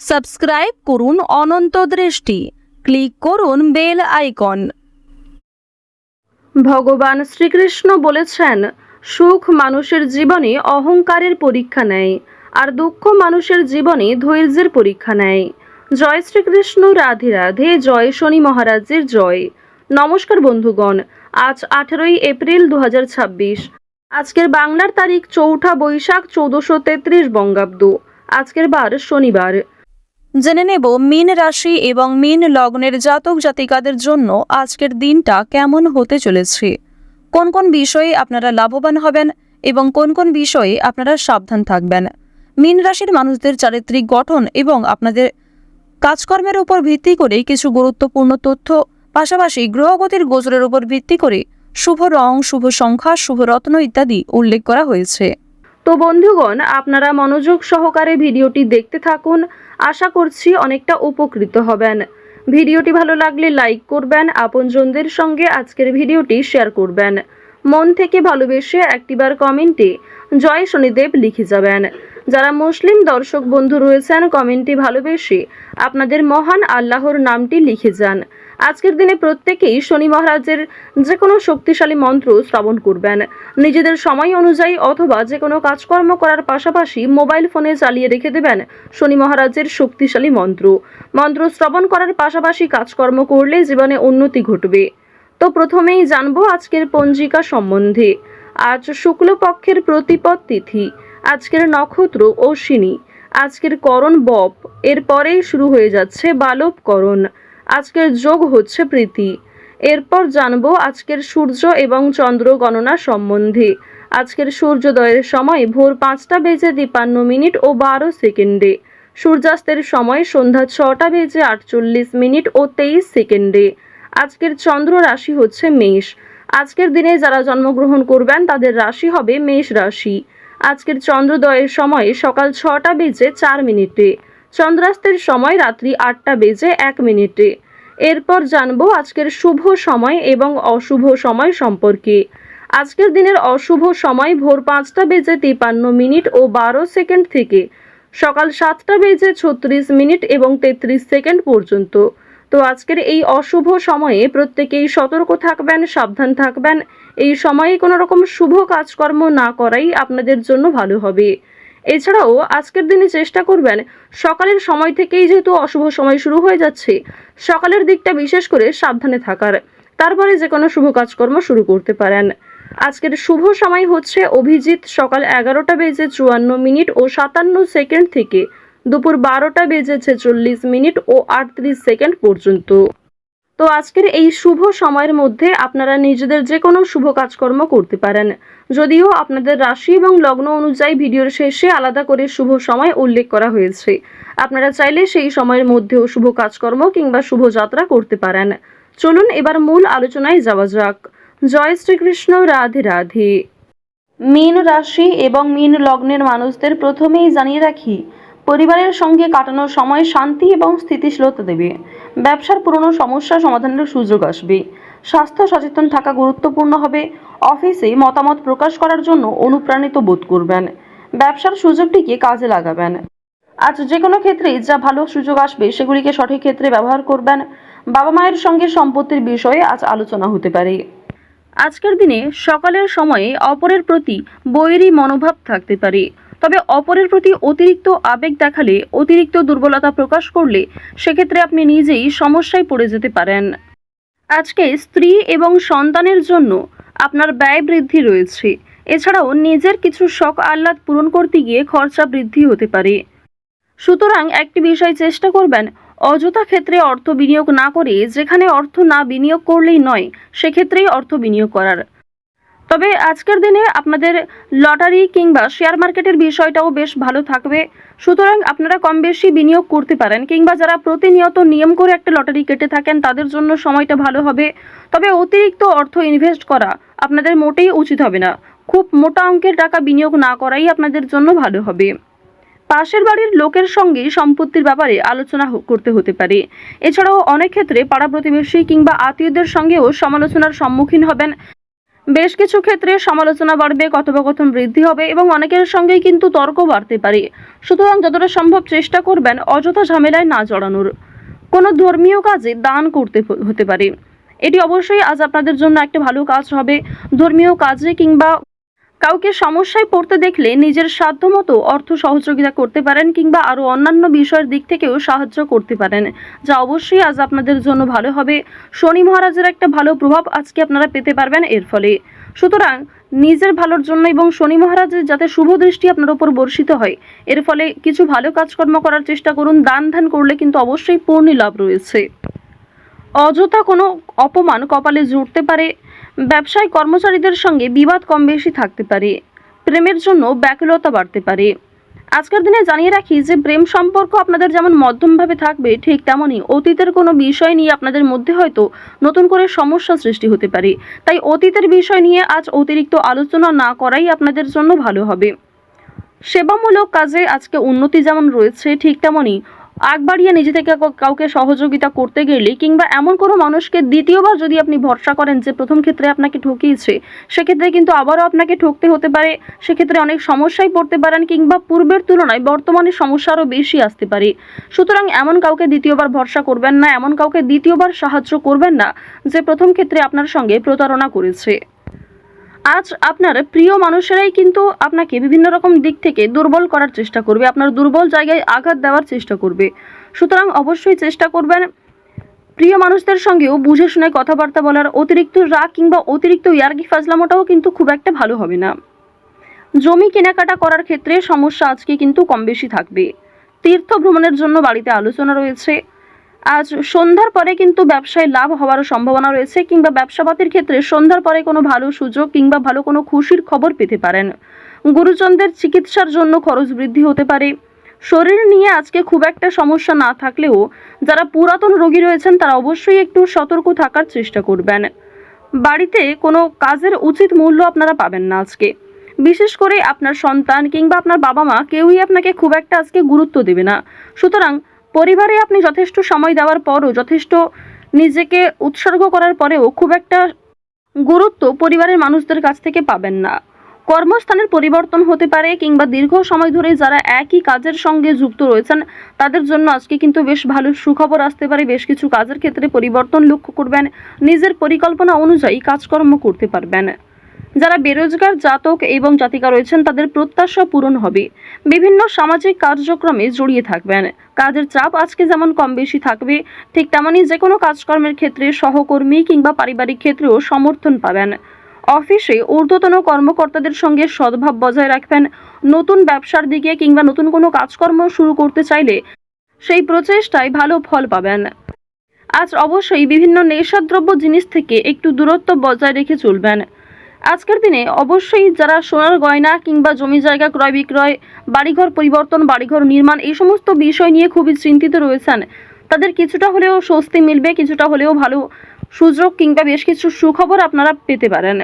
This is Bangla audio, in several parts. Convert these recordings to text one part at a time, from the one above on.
সাবস্ক্রাইব করুন অনন্ত দৃষ্টি, ক্লিক করুন বেল আইকন। ভগবান শ্রীকৃষ্ণ বলেছেন, সুখ মানুষের জীবনে অহংকারের পরীক্ষা নেয়, আর দুঃখ মানুষের জীবনে ধৈর্যের পরীক্ষা নেয়। জয় শ্রীকৃষ্ণ, রাধে রাধে, জয় শনি মহারাজের জয়। নমস্কার বন্ধুগণ, আজ 18ই এপ্রিল 2026। আজকের বাংলার তারিখ 4 বৈশাখ 1433 বঙ্গাব্দ। আজকের বার শনিবার। জেনে নেব মীন রাশি এবং মীন লগ্নের জাতক জাতিকাদের জন্য আজকের দিনটা কেমন হতে চলেছে, কোন কোন বিষয়ে আপনারা লাভবান হবেন এবং কোন কোন বিষয়ে আপনারা সাবধান থাকবেন। মীন রাশির মানুষদের চারিত্রিক গঠন এবং আপনাদের কাজকর্মের উপর ভিত্তি করে কিছু গুরুত্বপূর্ণ তথ্য, পাশাপাশি গ্রহগতির গোচরের উপর ভিত্তি করে শুভ রং, শুভ সংখ্যা, শুভ রত্ন ইত্যাদি উল্লেখ করা হয়েছে। তো বন্ধুগণ, আপনারা মনোযোগ সহকারে ভিডিওটি দেখতে থাকুন, আশা করছি অনেকটা উপকৃত হবেন। ভিডিওটি ভালো লাগলে লাইক করবেন, আপনজনদের সঙ্গে আজকের ভিডিওটি শেয়ার করবেন। মন থেকে ভালোবেসে একটিবার কমেন্টে জয় শনিদেব লিখে যাবেন। যারা মুসলিম দর্শক বন্ধু রয়েছেন, কমেন্টে ভালোবেসে আপনাদের মহান আল্লাহর নামটি লিখে যান। আজকের দিনে প্রত্যেকেই শনি মহারাজের যে কোনো শক্তিশালী মন্ত্র শ্রবণ করবেন। নিজেদের সময় অনুযায়ী অথবা যে কোনো কাজকর্ম করার পাশাপাশি মোবাইল ফোনে চালিয়ে রেখে দেবেন শনি মহারাজের শক্তিশালী মন্ত্র। মন্ত্র শ্রবণ করার পাশাপাশি কাজকর্ম করলে জীবনে উন্নতি ঘটবে। তো প্রথমেই জানবো আজকের পঞ্জিকা সম্বন্ধে। আজ শুক্লপক্ষের প্রতিপদ তিথি, আজকের নক্ষত্র অশ্বিনী, আজকের করণ বপ, এরপরেই শুরু হয়ে যাচ্ছে বালবকরণ। আজকের যোগ হচ্ছে প্রীতি। এরপর জানবো আজকের সূর্য এবং চন্দ্র গণনা সম্বন্ধে। আজকের সূর্যোদয়ের সময় ভোর 5:53 ও 12 সেকেন্ডে, সূর্যাস্তের সময় সন্ধ্যা 6:48 ও 23 সেকেন্ডে। আজকের চন্দ্র রাশি হচ্ছে মেষ। আজকের দিনে যারা জন্মগ্রহণ করবেন তাদের রাশি হবে মেষ রাশি। আজকের চন্দ্রোদয়ের সময় সকাল 6:04, চন্দ্রাস্তের সময় রাত্রি 8:01। এরপর জানবো আজকের শুভ সময় এবং অশুভ সময় সম্পর্কে। আজকের দিনের অশুভ সময় ভোর 5:53 ও 12 সেকেন্ড থেকে সকাল 7:36 এবং 33 সেকেন্ড পর্যন্ত। তো আজকের এই অশুভ সময়ে প্রত্যেকেই সতর্ক থাকবেন, সাবধান থাকবেন। এই সময়ে কোনো রকম শুভ কাজকর্ম না করাই আপনাদের জন্য ভালো হবে। এছাড়াও আজকের দিনে চেষ্টা করবেন সকালের সময় থেকেই, যেহেতু অশুভ সময় শুরু হয়ে যাচ্ছে, সকালের দিকটা বিশেষ করে সাবধানে থাকার, তারপরে যে কোনো শুভ কাজকর্ম শুরু করতে পারেন। আজকের শুভ সময় হচ্ছে অভিজিৎ সকাল 11:54 ও 57 সেকেন্ড থেকে দুপুর 12:46 ও 38 সেকেন্ড পর্যন্ত। তো আজকের এই শুভ সময়ের মধ্যে আপনারা নিজেদের যে কোনো শুভ কাজকর্ম করতে পারেন। যদিও আপনাদের রাশি এবং লগ্ন অনুযায়ী ভিডিওর শেষে আলাদা করে শুভ সময় উল্লেখ করা হয়েছে, আপনারা চাইলে সেই সময়ের মধ্যেও শুভ কাজকর্ম কিংবা শুভ যাত্রা করতে পারেন। চলুন এবার মূল আলোচনায় যাওয়া যাক। জয় শ্রীকৃষ্ণ, রাধে রাধে। মীন রাশি এবং মীন লগ্নের মানুষদের প্রথমেই জানিয়ে রাখি, পরিবারের সঙ্গে কাটানোর সময় শান্তি এবং স্থিতিশীলতা দেবে। ব্যবসার পুরনো সমস্যা সমাধানের সুযোগ আসবে। স্বাস্থ্য সচেতন থাকা গুরুত্বপূর্ণ হবে। অফিসে মতামত প্রকাশ করার জন্য অনুপ্রাণিত বোধ করবেন। ব্যবসার সুযোগটিকে কাজে লাগাবেন। আজ যে কোনো ক্ষেত্রে যা ভালো সুযোগ আসবে সেগুলিকে সঠিক ক্ষেত্রে ব্যবহার করবেন। বাবা মায়ের সঙ্গে সম্পত্তির বিষয়ে আজ আলোচনা হতে পারে। আজকের দিনে সকালের সময়ে অপরের প্রতি বৈরী মনোভাব থাকতে পারে, তবে অপরের প্রতি অতিরিক্ত আবেগ দেখালে, অতিরিক্ত দুর্বলতা প্রকাশ করলে সেক্ষেত্রে আপনি নিজেই সমস্যায় পড়ে যেতে পারেন। আজকে স্ত্রী এবং সন্তানের জন্য আপনার ব্যয় বৃদ্ধি রয়েছে। এছাড়াও নিজের কিছু শখ আহ্লাদ পূরণ করতে গিয়ে খরচা বৃদ্ধি হতে পারে। সুতরাং একটি বিষয় চেষ্টা করবেন, অযথা ক্ষেত্রে অর্থ বিনিয়োগ না করে যেখানে অর্থ না বিনিয়োগ করলেই নয় সেক্ষেত্রেই অর্থ বিনিয়োগ করার। তবে আজকের দিনে আপনাদের লটারি কিংবা শেয়ার মার্কেটের বিষয়টাও বেশ ভালো থাকবে। সুতরাং আপনারা কম বেশি বিনিয়োগ করতে পারেন, কিংবা যারা প্রতিনিয়ত নিয়ম করে একটা লটারি কেটে থাকেন তাদের জন্য সময়টা ভালো হবে। তবে অতিরিক্ত অর্থ ইনভেস্ট করা আপনাদের মোটেই উচিত হবে না। খুব মোটা অঙ্কের টাকা বিনিয়োগ না করাই আপনাদের জন্য ভালো হবে। পাশের বাড়ির লোকের সঙ্গে সম্পত্তির ব্যাপারে আলোচনা করতে হতে পারে। এছাড়াও অনেক ক্ষেত্রে পাড়া প্রতিবেশী কিংবা আত্মীয়দের সঙ্গেও সমালোচনার সম্মুখীন হবেন। বেশ কিছু ক্ষেত্রে সমালোচনা বাড়বে, কথোপকথন বৃদ্ধি হবে এবং অনেকের সঙ্গেই কিন্তু তর্ক বাড়তে পারে। সুতরাং যতটা সম্ভব চেষ্টা করবেন অযথা ঝামেলায় না জড়ানোর। কোনো ধর্মীয় কাজে দান করতে হতে পারে। এটি অবশ্যই আজ আপনাদের জন্য একটা ভালো কাজ হবে। ধর্মীয় কাজে কিংবা কাউকে সমস্যায় পড়তে দেখলে নিজের সাধ্যমতো অর্থ সহযোগিতা করতে পারেন কিংবা আরও অন্যান্য বিষয়ের দিক থেকেও সাহায্য করতে পারেন, যা অবশ্যই আজ আপনাদের জন্য ভালো হবে। শনি মহারাজের একটা ভালো প্রভাব আজকে আপনারা পেতে পারবেন এর ফলে। সুতরাং নিজের ভালোর জন্য এবং শনি মহারাজের যাতে শুভ দৃষ্টি আপনার উপর বর্ষিত হয়, এর ফলে কিছু ভালো কাজকর্ম করার চেষ্টা করুন। দান ধ্যান করলে কিন্তু অবশ্যই পূর্ণ লাভ রয়েছে। অযথা কোনো অপমান কপালে জুটতে পারে। ব্যবসায় কর্মচারীদের সঙ্গে বিবাদ কম বেশি থাকতে পারে। প্রেমের জন্য ব্যাকুলতা বাড়তে পারে। আজকের দিনে জানিয়ে রাখি যে প্রেম সম্পর্ক আপনাদের যেমন মধ্যমভাবে থাকবে, ঠিক তেমনই অতীতের কোনো বিষয় নিয়ে আপনাদের মধ্যে হয়তো নতুন করে সমস্যা সৃষ্টি হতে পারে। তাই অতীতের বিষয় নিয়ে আজ অতিরিক্ত আলোচনা না করাই আপনাদের জন্য ভালো হবে। সেবামূলক কাজে আজকে উন্নতি যেমন রয়েছে, ঠিক তেমনই আগ বাড়িয়ে নিজে থেকে কাউকে সহযোগিতা করতে গেলে কিংবা এমন কোনো মানুষকে দ্বিতীয়বার যদি আপনি ভরসা করেন যে প্রথম ক্ষেত্রে আপনাকে ঠকিয়েছে, সেক্ষেত্রে কিন্তু আবারও আপনাকে ঠকতে হতে পারে। সেক্ষেত্রে অনেক সমস্যায় পড়তে পারেন কিংবা পূর্বের তুলনায় বর্তমানে সমস্যা আরও বেশি আসতে পারে। সুতরাং এমন কাউকে দ্বিতীয়বার ভরসা করবেন না, এমন কাউকে দ্বিতীয়বার সাহায্য করবেন না যে প্রথম ক্ষেত্রে আপনার সঙ্গে প্রতারণা করেছে। আজ আপনার প্রিয় মানুষেরাই কিন্তু আপনাকে বিভিন্ন রকম দিক থেকে দুর্বল করার চেষ্টা করবে, আপনার দুর্বল জায়গায় আঘাত দেওয়ার চেষ্টা করবে। সুতরাং অবশ্যই চেষ্টা করবেন প্রিয় মানুষদের সঙ্গেও বুঝে শুনে কথাবার্তা বলার। অতিরিক্ত রাগ কিংবা অতিরিক্ত ইয়ার্কি ফাজলামোটাও কিন্তু খুব একটা ভালো হবে না। জমি কেনাকাটা করার ক্ষেত্রে সমস্যা আজকে কিন্তু কম বেশি থাকবে। তীর্থ ভ্রমণের জন্য বাড়িতে আলোচনা রয়েছে। আজ সন্ধ্যার পরে কিন্তু ব্যবসায় লাভ হওয়ার সম্ভাবনা রয়েছে কিংবা ব্যবসাপাতির ক্ষেত্রে সন্ধ্যার পরে কোনো ভালো সুযোগ কিংবা ভালো কোনো খুশির খবর পেতে পারেন। গুরুজনদের চিকিৎসার জন্য খরচ বৃদ্ধি হতে পারে। শরীর নিয়ে আজকে খুব একটা সমস্যা না থাকলেও যারা পুরাতন রোগী রয়েছেন তারা অবশ্যই একটু সতর্ক থাকার চেষ্টা করবেন। বাড়িতে কোনো কাজের উচিত মূল্য আপনারা পাবেন না আজকে। বিশেষ করে আপনার সন্তান কিংবা আপনার বাবা মা কেউই আপনাকে খুব একটা আজকে গুরুত্ব দেবে না। সুতরাং পরিবারে আপনি যথেষ্ট সময় দেওয়ার পরও, যথেষ্ট নিজেকে উৎসর্গ করার পরেও খুব একটা গুরুত্ব পরিবারের মানুষদের কাছ থেকে পাবেন না। কর্মস্থানের পরিবর্তন হতে পারে কিংবা দীর্ঘ সময় ধরে যারা একই কাজের সঙ্গে যুক্ত রয়েছেন তাদের জন্য আজকে কিন্তু বেশ ভালো সুখবর আসতে পারে। বেশ কিছু কাজের ক্ষেত্রে পরিবর্তন লক্ষ্য করবেন। নিজের পরিকল্পনা অনুযায়ী কাজকর্ম করতে পারবেন। যারা বেরোজগার জাতক এবং জাতিকা রয়েছেন তাদের প্রত্যাশা পূরণ হবে। বিভিন্ন সামাজিক কার্যক্রমে জড়িয়ে থাকবেন। কাজের চাপ আজকে যেমন কম বেশি থাকবে, ঠিক তেমনই যে কোনো কাজকর্মের ক্ষেত্রে সহকর্মী কিংবা পারিবারিক ক্ষেত্রেও সমর্থন পাবেন। অফিসে ঊর্ধ্বতন কর্মকর্তাদের সঙ্গে সদ্ভাব বজায় রাখবেন। নতুন ব্যবসার দিকে কিংবা নতুন কোনো কাজকর্ম শুরু করতে চাইলে সেই প্রচেষ্টায় ভালো ফল পাবেন। আজ অবশ্যই বিভিন্ন নেশাদ্রব্য জিনিস থেকে একটু দূরত্ব বজায় রেখে চলবেন। আজকের দিনে অবশ্যই যারা সোনার গয়না কিংবা জমি জায়গা ক্রয় বিক্রয়, বাড়িঘর পরিবর্তন, বাড়িঘর নির্মাণ এই সমস্ত বিষয় নিয়ে খুবই চিন্তিত রয়েছেন, তাদের কিছুটা হলেও স্বস্তি মিলবে, কিছুটা হলেও ভালো সুযোগ কিংবা বেশ কিছু সুখবর আপনারা পেতে পারেন।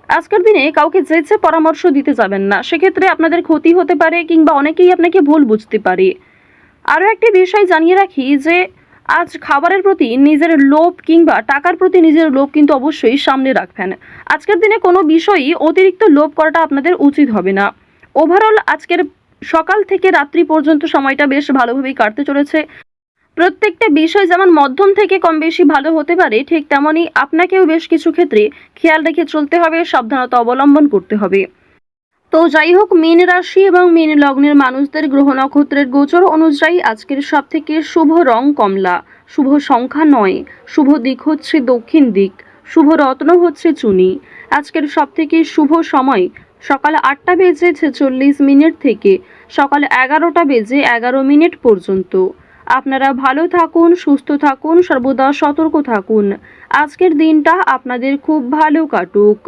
আজকের দিনে কাউকে যেচে পরামর্শ দিতে যাবেন না, সেক্ষেত্রে আপনাদের ক্ষতি হতে পারে কিংবা অনেকেই আপনাকে ভুল বুঝতে পারে। আরও একটি বিষয় জানিয়ে রাখি যে আজ খাবারের প্রতি নিজের লোভ কিংবা টাকার প্রতি নিজের লোভ কিন্তু অবশ্যই সামনে রাখবেন। আজকের দিনে কোনো বিষয়ই অতিরিক্ত লোভ করাটা আপনাদের উচিত হবে না। ওভারঅল আজকের সকাল থেকে রাত্রি পর্যন্ত সময়টা বেশ ভালোভাবেই কাটতে চলেছে। প্রত্যেকটা বিষয় যেমন মধ্যম থেকে কম বেশি ভালো হতে পারে, ঠিক তেমনই আপনাকেও বেশ কিছু ক্ষেত্রে খেয়াল রেখে চলতে হবে, সাবধানতা অবলম্বন করতে হবে। তো যাই হোক, মীন রাশি এবং মীন লগ্নের মানুষদের গ্রহ নক্ষত্রের গোচর অনুযায়ী আজকের সব থেকে শুভ রং কমলা, শুভ সংখ্যা 9, শুভ দিক হচ্ছে দক্ষিণ দিক, শুভ রত্ন হচ্ছে চুনি। আজকের সব থেকে শুভ সময় সকাল 8টা বেজে 46 মিনিট থেকে সকাল 11টা বেজে 11 মিনিট পর্যন্ত। আপনারা ভালো থাকুন, সুস্থ থাকুন, সর্বদা সতর্ক থাকুন। আজকের দিনটা আপনাদের খুব ভালো কাটুক।